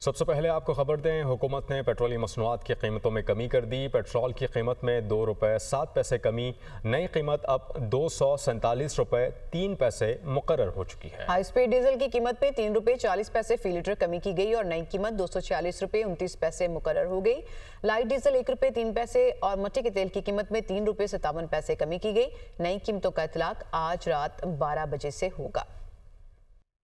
سب سے پہلے آپ کو خبر دیں، حکومت نے پیٹرولیم مصنوعات کی قیمتوں میں کمی کر دی۔ پیٹرول کی قیمت میں 2 روپے 7 پیسے کمی، نئی قیمت اب 247 روپے 3 پیسے مقرر ہو چکی ہے۔ ہائی سپیڈ ڈیزل کی قیمت میں 3 روپے 40 پیسے فی لیٹر کمی کی گئی اور نئی قیمت 246 روپے 29 پیسے مقرر ہو گئی۔ لائٹ ڈیزل 1 روپے 3 پیسے اور مٹی کے تیل کی قیمت میں 3 روپے 57 پیسے کمی کی گئی۔ نئی قیمتوں کا اطلاق آج رات 12 بجے سے ہوگا۔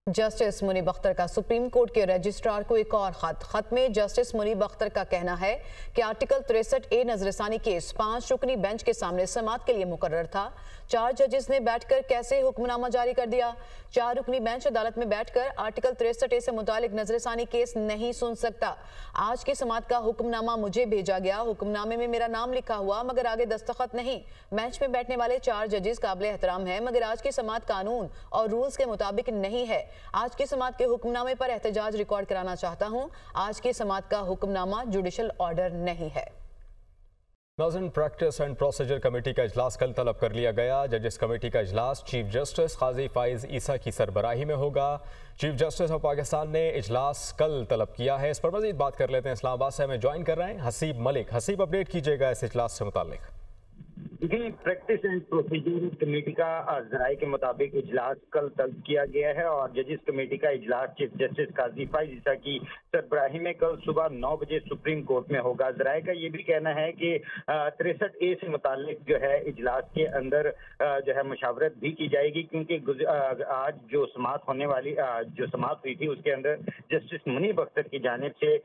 جسٹس منیب اختر کا سپریم کورٹ کے رجسٹرار کو ایک اور خط میں جسٹس منیب اختر کا کہنا ہے کہ آرٹیکل 63A نظر ثانی کیس 5 رکنی بینچ کے سامنے سماعت کے لیے مقرر تھا۔ 4 ججز نے بیٹھ کر کیسے حکم نامہ جاری کر دیا؟ 4 رکنی بینچ عدالت میں بیٹھ کر آرٹیکل 63A سے متعلق نظر ثانی کیس نہیں سن سکتا۔ آج کی سماعت کا حکم نامہ مجھے بھیجا گیا، حکم نامے میں میرا نام لکھا ہوا مگر آگے دستخط نہیں۔ بینچ میں بیٹھنے والے 4 ججز قابل احترام ہیں مگر آج کی سماعت قانون اور رولز کے مطابق نہیں ہے۔ آج کی سماعت کے حکم نامے پر احتجاج ریکارڈ کرانا چاہتا ہوں۔ آج کی سماعت کا حکم نامہ جوڈیشل آرڈر نہیں ہے۔ ناظرین، پریکٹس اینڈ پروسیجر کمیٹی کا اجلاس کل طلب کر لیا گیا۔ ججز کمیٹی کا اجلاس چیف جسٹس قاضی فائز عیسیٰ کی سربراہی میں ہوگا۔ چیف جسٹس آف پاکستان نے اجلاس کل طلب کیا ہے۔ اس پر مزید بات کر لیتے ہیں، اسلام آباد سے ہمیں جوائن کر رہے ہیں حسیب ملک۔ حسیب، اپڈیٹ کیجیے گا اس اجلاس سے متعلق۔ پریکٹس اینڈ پروسیجر کمیٹی کا ذرائع کے مطابق اجلاس کل طلب کیا گیا ہے اور ججز کمیٹی کا اجلاس چیف جسٹس قاضی فائز عیسیٰ کی سربراہی میں کل صبح 9 بجے سپریم کورٹ میں ہوگا۔ ذرائع کا یہ بھی کہنا ہے کہ 63A سے متعلق جو ہے اجلاس کے اندر جو ہے مشاورت بھی کی جائے گی، کیونکہ آج جو سماعت ہونے والی جو سماعت ہوئی تھی اس کے اندر جسٹس منیب اختر کی جانب سے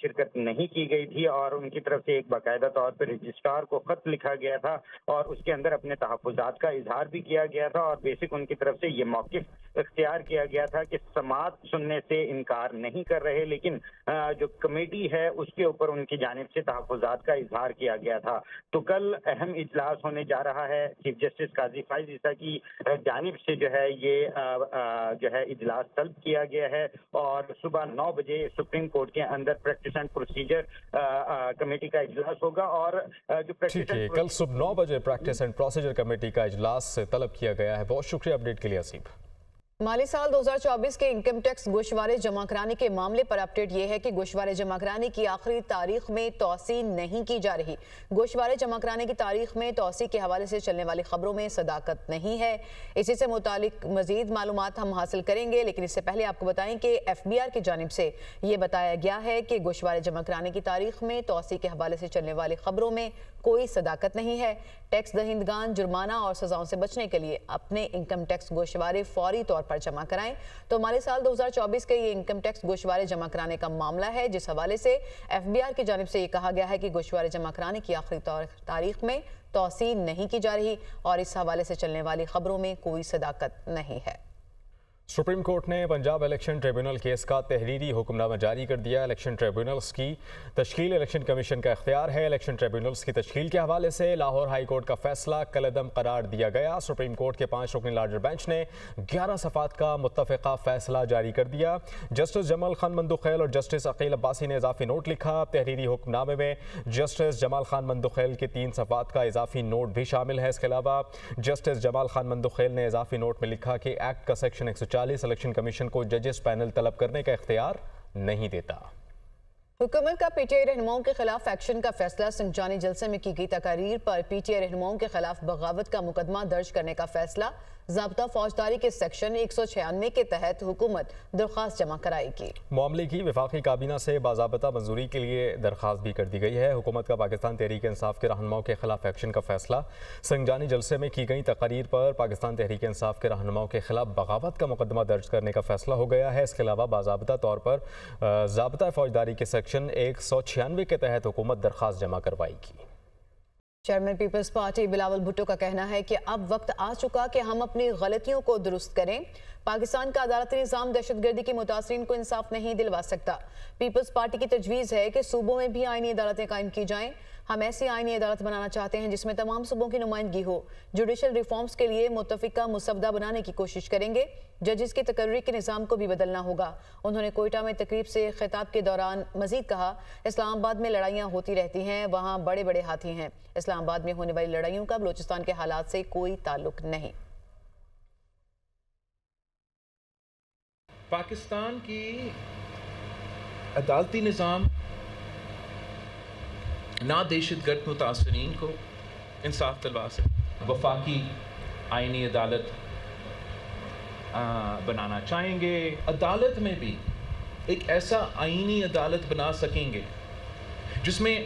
شرکت نہیں کی گئی تھی اور ان کی طرف سے ایک باقاعدہ طور پر رجسٹرار کو خط لکھا گیا تھا اور اس کے اندر اپنے تحفظات کا اظہار بھی کیا گیا تھا اور بیسک ان کی طرف سے یہ موقف اختیار کیا گیا تھا کہ سماعت سننے سے انکار نہیں کر رہے، لیکن جو کمیٹی ہے اس کے اوپر ان کی جانب سے تحفظات کا اظہار کیا گیا تھا۔ تو کل اہم اجلاس ہونے جا رہا ہے۔ چیف جسٹس قاضی فائز عیسیٰ کی جانب سے جو ہے یہ جو ہے اجلاس طلب کیا گیا ہے اور صبح 9 بجے سپریم کورٹ کے اندر پریکٹس اینڈ پروسیجر کمیٹی کا اجلاس ہوگا اور جو کل صبح 9 بجے پریکٹس اینڈ پروسیجر کمیٹی کا اجلاس طلب کیا گیا ہے۔ بہت شکریہ اپڈیٹ کے لیے حسیب۔ مالی سال 2024 کے انکم ٹیکس گوشوارے جمع کرانے کے معاملے پر اپڈیٹ یہ ہے کہ گوشوارے جمع کرانے کی آخری تاریخ میں توسیع نہیں کی جا رہی۔ گوشوارے جمع کرانے کی تاریخ میں توسیع کے حوالے سے چلنے والی خبروں میں صداقت نہیں ہے۔ اسی سے متعلق مزید معلومات ہم حاصل کریں گے، لیکن اس سے پہلے آپ کو بتائیں کہ FBR کی جانب سے یہ بتایا گیا ہے کہ گوشوارے جمع کرانے کی تاریخ میں توسیع کے حوالے سے چلنے والی خبروں میں کوئی صداقت نہیں ہے۔ ٹیکس دہندگان جرمانہ اور سزاؤں سے بچنے کے لیے اپنے انکم ٹیکس گوشوارے فوری طور پر جمع کرائیں۔ تو مالی سال 2024 کے یہ انکم ٹیکس گوشوارے جمع کرانے کا معاملہ ہے، جس حوالے سے FBR کی جانب سے یہ کہا گیا ہے کہ گوشوارے جمع کرانے کی آخری تاریخ میں توسیع نہیں کی جا رہی اور اس حوالے سے چلنے والی خبروں میں کوئی صداقت نہیں ہے۔ سپریم کورٹ نے پنجاب الیکشن ٹریبیونل کیس کا تحریری حکم نامہ جاری کر دیا۔ الیکشن ٹریبیونلز کی تشکیل الیکشن کمیشن کا اختیار ہے۔ الیکشن ٹریبیونلز کی تشکیل کے حوالے سے لاہور ہائی کورٹ کا فیصلہ کالعدم قرار دیا گیا۔ سپریم کورٹ کے 5 رکنی لارجر بینچ نے 11 صفحات کا متفقہ فیصلہ جاری کر دیا۔ جسٹس جمال خان مندوخیل اور جسٹس عقیل عباسی نے اضافی نوٹ لکھا۔ تحریری حکم نامے میں جسٹس جمال خان مندوخیل کے 3 صفحات کا اضافی نوٹ بھی شامل ہے۔ اس کے علاوہ جسٹس جمال خان مندوخیل نے اضافی نوٹ میں لکھا کہ ایکٹ کا سیکشن 140 الیکشن کمیشن کو ججز پینل طلب کرنے کا اختیار نہیں دیتا۔ حکومت کا پی ٹی آئی رہنماؤں کے خلاف ایکشن کا فیصلہ سنجانی جلسے میں کی گئی تقاریر پر پی ٹی آئی رہنماؤں کے خلاف بغاوت کا مقدمہ درج کرنے کا فیصلہ۔ ضابطہ فوجداری کے سیکشن 196 کے تحت حکومت درخواست جمع کرائے گی۔ معاملے کی وفاقی کابینہ سے باضابطہ منظوری کے لیے درخواست بھی کر دی گئی ہے۔ حکومت کا پاکستان تحریک انصاف کے رہنماؤں کے خلاف ایکشن کا فیصلہ۔ سنجانی جلسے میں کی گئی تقاریر پر پاکستان تحریک انصاف کے رہنماؤں کے خلاف بغاوت کا مقدمہ درج کرنے کا فیصلہ ہو گیا ہے۔ اس کے علاوہ باضابطہ طور پر ضابطہ فوجداری کے سیکشن 196 کے تحت حکومت درخواست جمع کروائے گی۔ Chairman Peoples Party Bilawal Bhutto کا کہنا ہے کہ اب وقت آ چکا کہ ہم اپنی غلطیوں کو درست کریں۔ پاکستان کا عدالتی نظام دہشت گردی کے متاثرین کو انصاف نہیں دلوا سکتا۔ پیپلز پارٹی کی تجویز ہے کہ صوبوں میں بھی آئینی عدالتیں قائم کی جائیں۔ ہم ایسی آئینی عدالت بنانا چاہتے ہیں جس میں تمام صوبوں کی نمائندگی ہو۔ جوڈیشل ریفارمز کے لیے متفقہ مسودہ بنانے کی کوشش کریں گے۔ ججز کی تقرری کے نظام کو بھی بدلنا ہوگا۔ انہوں نے کوئٹہ میں تقریب سے خطاب کے دوران مزید کہا، اسلام آباد میں لڑائیاں ہوتی رہتی ہیں، وہاں بڑے بڑے ہاتھی ہیں۔ اسلام آباد میں ہونے والی لڑائیوں کا بلوچستان کے حالات سے کوئی تعلق نہیں۔ پاکستان کی عدالتی نظام نہ دہشت گرد متاثرین کو انصاف دلوا سکے. وفاقی آئینی عدالت بنانا چاہیں گے. عدالت میں بھی ایک ایسا آئینی عدالت بنا سکیں گے جس میں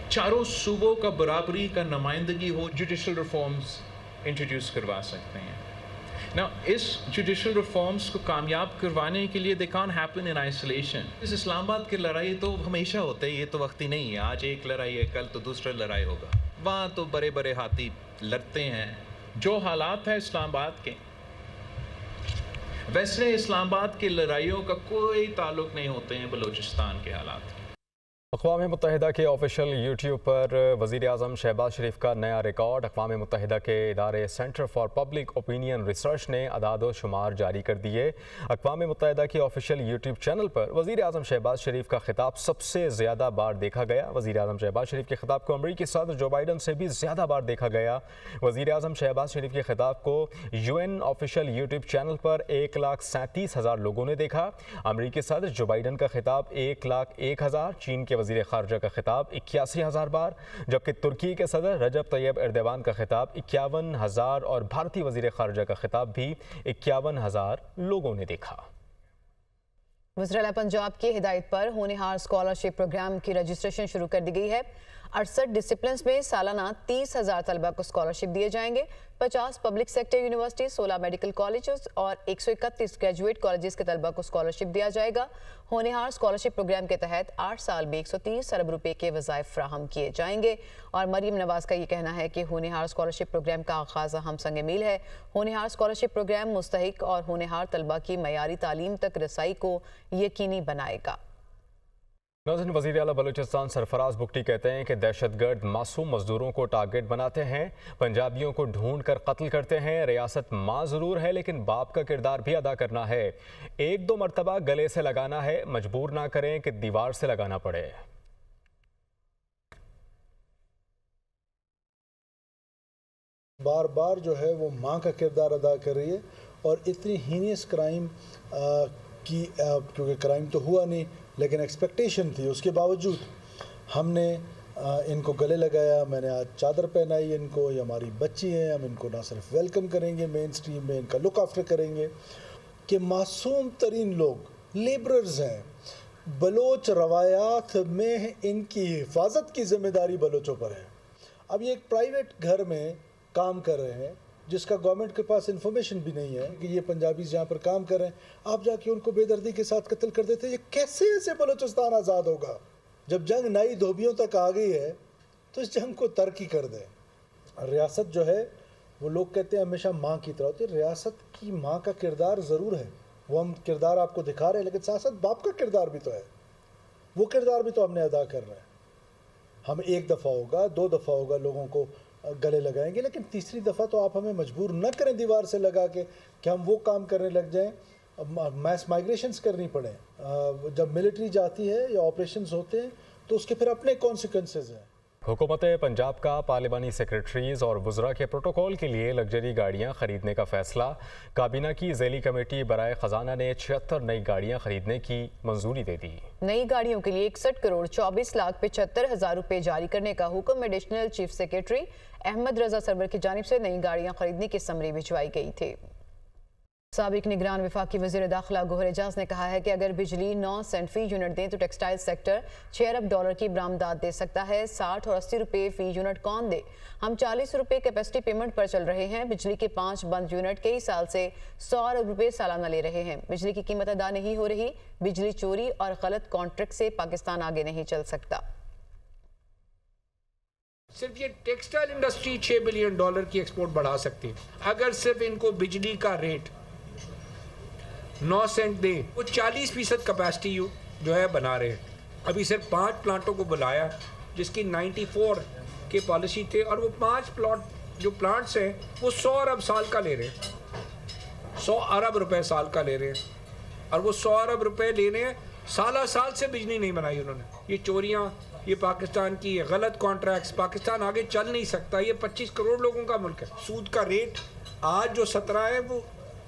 چاروں صوبوں کا برابری کا نمائندگی ہو. جوڈیشل ریفارمز انٹروڈیوس کروا سکتے ہیں. Now, اس جوڈیشل ریفارمز کو کامیاب کروانے کے لیے they can't happen in isolation. اس اسلام آباد کی لڑائی تو ہمیشہ ہوتے ہیں, یہ تو وقتی نہیں ہے. آج ایک لڑائی ہے, کل تو دوسرا لڑائی ہوگا. وہاں تو بڑے بڑے ہاتھی لڑتے ہیں. جو حالات ہیں اسلام آباد کے, ویسے اسلام آباد کی لڑائیوں کا کوئی تعلق نہیں ہوتے ہیں بلوچستان کے حالات. اقوام متحدہ کے آفیشیل یوٹیوب پر وزیر اعظم شہباز شریف کا نیا ریکارڈ. اقوام متحدہ کے ادارے centre for public opinion research نے اعداد و شمار جاری کر دیے. اقوام متحدہ کے آفیشیل یوٹیوب چینل پر وزیر اعظم شہباز شریف کا خطاب سب سے زیادہ بار دیکھا گیا. وزیر اعظم شہباز شریف کے خطاب کو امریکی صدر جو بائیڈن سے بھی زیادہ بار دیکھا گیا. وزیر اعظم شہباز شریف کے خطاب کو UN آفیشیل یوٹیوب چینل پر 1,37,000 لوگوں نے دیکھا. امریکی صدر جو بائیڈن کا خطاب 1,01,000, چین کے وزیر خارجہ کا خطاب 81,000 بار, جبکہ ترکی کے صدر رجب طیب ایردوان کا خطاب 51,000 اور بھارتی وزیر خارجہ کا خطاب بھی 51,000 لوگوں نے دیکھا. وزراء پنجاب کی ہدایت پر ہونہار اسکالرشپ پروگرام کی رجسٹریشن شروع کر دی گئی ہے. 68 ڈسپلنز میں سالانہ 30,000 طلبہ کو اسکالرشپ دیے جائیں گے. 50 public sector university, 16 medical colleges اور 131 گریجویٹ کالجز کے طلبہ کو اسکالرشپ دیا جائے گا. ہونہار اسکالرشپ پروگرام کے تحت 8 سال میں 130 ارب روپے کے وظائف فراہم کیے جائیں گے. اور مریم نواز کا یہ کہنا ہے کہ ہونہار اسکالرشپ پروگرام کا آغاز ہم سنگ میل ہے. ہونہار اسکالرشپ پروگرام مستحق اور ہونہار طلبہ کی معیاری تعلیم تک رسائی کو یقینی بنائے گا. ناظرین, وزیر اعلیٰ بلوچستان سرفراز بگٹی کہتے ہیں کہ دہشت گرد معصوم مزدوروں کو ٹارگٹ بناتے ہیں, پنجابیوں کو ڈھونڈ کر قتل کرتے ہیں. ریاست ماں ضرور ہے لیکن باپ کا کردار بھی ادا کرنا ہے. 1-2 مرتبہ گلے سے لگانا ہے, مجبور نہ کریں کہ دیوار سے لگانا پڑے. بار بار جو ہے وہ ماں کا کردار ادا کر رہی ہے, اور اتنی ہینیس کرائم کی, کیونکہ کرائم تو ہوا نہیں لیکن ایکسپیکٹیشن تھی, اس کے باوجود ہم نے ان کو گلے لگایا. میں نے آج چادر پہنائی ان کو, یہ ہماری بچی ہیں, ہم ان کو نہ صرف ویلکم کریں گے مین سٹریم میں, ان کا لک آفٹر کریں گے. کہ معصوم ترین لوگ لیبررز ہیں. بلوچ روایات میں ان کی حفاظت کی ذمہ داری بلوچوں پر ہے. اب یہ ایک پرائیویٹ گھر میں کام کر رہے ہیں جس کا گورنمنٹ کے پاس انفارمیشن بھی نہیں ہے کہ یہ پنجابیز جہاں پر کام کر رہے ہیں, آپ جا کے ان کو بے دردی کے ساتھ قتل کر دیتے. یہ کیسے ایسے بلوچستان آزاد ہوگا؟ جب جنگ نئی دھوبیوں تک آ گئی ہے تو اس جنگ کو ترک ہی کر دیں. ریاست جو ہے وہ لوگ کہتے ہیں ہمیشہ ماں کی طرح ہوتی ہے. ریاست کی ماں کا کردار ضرور ہے, وہ ہم کردار آپ کو دکھا رہے ہیں, لیکن ساتھ ساتھ باپ کا کردار بھی تو ہے. وہ کردار بھی تو ہم نے ادا کر رہے ہیں. ہم 1 دفعہ ہوگا, 2 دفعہ ہوگا لوگوں کو گلے لگائیں گے, لیکن تیسری دفعہ تو آپ ہمیں مجبور نہ کریں دیوار سے لگا کے کہ ہم وہ کام کرنے لگ جائیں, میس مائگریشنز کرنی پڑیں. جب ملٹری جاتی ہے یا آپریشنز ہوتے ہیں تو اس کے پھر اپنے کانسیکوینسز ہیں. حکومت پنجاب کا پارلیمانی سیکریٹریز اور وزراء کے پروٹوکول کے لیے لگژری گاڑیاں خریدنے کا فیصلہ. کابینہ کی ذیلی کمیٹی برائے خزانہ نے 76 نئی گاڑیاں خریدنے کی منظوری دے دی. نئی گاڑیوں کے لیے 61,24,75,000 روپے جاری کرنے کا حکم additional chief secretary Ahmad Raza سرور کی جانب سے نئی گاڑیاں خریدنے کی سمری بھجوائی گئی تھی. سابق نگران وفاقی وزیر داخلہ گوہر اعجاز نے کہا ہے کہ اگر بجلی 9 سینٹ فی یونٹ دیں تو ٹیکسٹائل سیکٹر $6 ارب کی برآمدات دے سکتا ہے. 60 اور 80 روپے فی یونٹ کون دے؟ ہم 40 روپے کیپیسٹی پیمنٹ پر چل رہے ہیں. بجلی کے 5 بند یونٹ کئی سال سے 100 ارب روپے سالانہ لے رہے ہیں. بجلی کی قیمت ادا نہیں ہو رہی. بجلی چوری اور غلط کانٹریکٹ سے پاکستان آگے نہیں چل سکتا. صرف یہ ٹیکسٹائل انڈسٹری $6 بلین کی ایکسپورٹ بڑھا سکتی ہے اگر صرف ان کو بجلی کا ریٹ 9 سینٹ دیں. وہ 40% کیپیسٹی جو ہے بنا رہے ہیں. ابھی صرف 5 پلانٹوں کو بلایا جس کی 94 کے پالیسی تھے, اور وہ 5 جو پلانٹس ہیں وہ 100 ارب سال کا لے رہے ہیں, 100 ارب روپے سال کا لے رہے ہیں. اور وہ 100 ارب روپے لے رہے ہیں, سالہ سال سے بجلی نہیں بنائی انہوں نے. یہ چوریاں, یہ پاکستان کی غلط کانٹریکٹس, پاکستان آگے چل نہیں سکتا. یہ 25 کروڑ لوگوں کا ملک ہے. سود کا ریٹ آج جو 17 ہے وہ